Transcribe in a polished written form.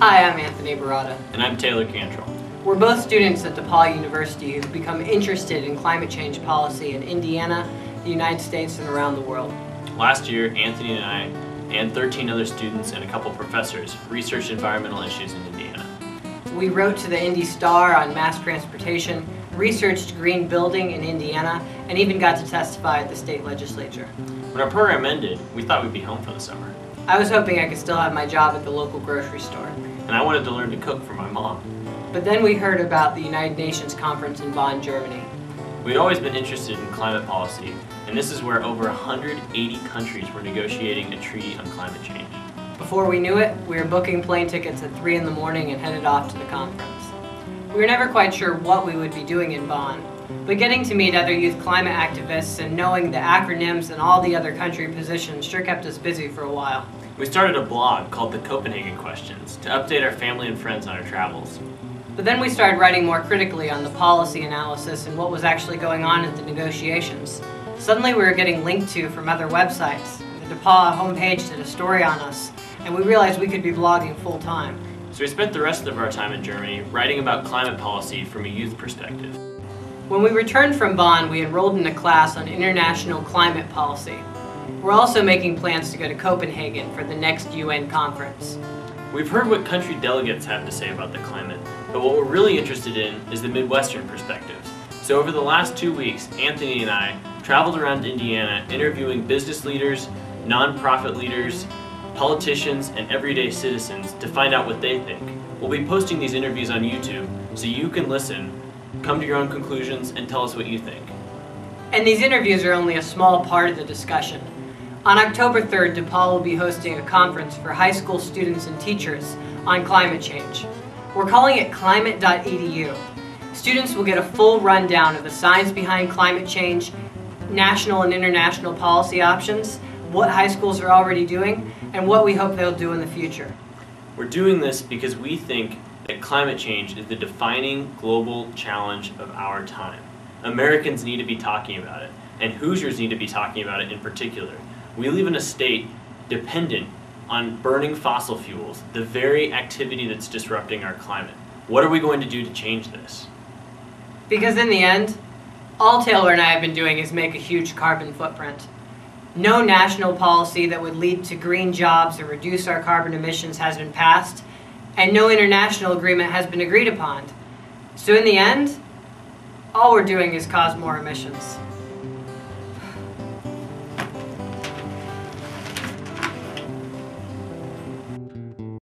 Hi, I'm Anthony Barada. And I'm Taylor Cantrell. We're both students at DePauw University who've become interested in climate change policy in Indiana, the United States, and around the world. Last year, Anthony and I, and 13 other students and a couple professors, researched environmental issues in Indiana. We wrote to the Indy Star on mass transportation, researched green building in Indiana, and even got to testify at the state legislature. When our program ended, we thought we'd be home for the summer. I was hoping I could still have my job at the local grocery store. And I wanted to learn to cook for my mom. But then we heard about the United Nations conference in Bonn, Germany. We'd always been interested in climate policy, and this is where over 180 countries were negotiating a treaty on climate change. Before we knew it, we were booking plane tickets at 3 in the morning and headed off to the conference. We were never quite sure what we would be doing in Bonn, but getting to meet other youth climate activists and knowing the acronyms and all the other country positions sure kept us busy for a while. We started a blog called the Copenhagen Questions to update our family and friends on our travels. But then we started writing more critically on the policy analysis and what was actually going on at the negotiations. Suddenly we were getting linked to from other websites. The DePauw homepage did a story on us, and we realized we could be blogging full-time. So we spent the rest of our time in Germany writing about climate policy from a youth perspective. When we returned from Bonn, we enrolled in a class on international climate policy. We're also making plans to go to Copenhagen for the next UN conference. We've heard what country delegates have to say about the climate, but what we're really interested in is the Midwestern perspectives. So over the last 2 weeks, Anthony and I traveled around Indiana interviewing business leaders, nonprofit leaders, politicians, and everyday citizens to find out what they think. We'll be posting these interviews on YouTube so you can listen, come to your own conclusions, and tell us what you think. And these interviews are only a small part of the discussion. On October 3rd, DePauw will be hosting a conference for high school students and teachers on climate change. We're calling it climate.edu. Students will get a full rundown of the science behind climate change, national and international policy options, what high schools are already doing, and what we hope they'll do in the future. We're doing this because we think that climate change is the defining global challenge of our time. Americans need to be talking about it, and Hoosiers need to be talking about it in particular. We live in a state dependent on burning fossil fuels, the very activity that's disrupting our climate. What are we going to do to change this? Because in the end, all Taylor and I have been doing is make a huge carbon footprint. No national policy that would lead to green jobs or reduce our carbon emissions has been passed, and no international agreement has been agreed upon. So in the end, all we're doing is cause more emissions.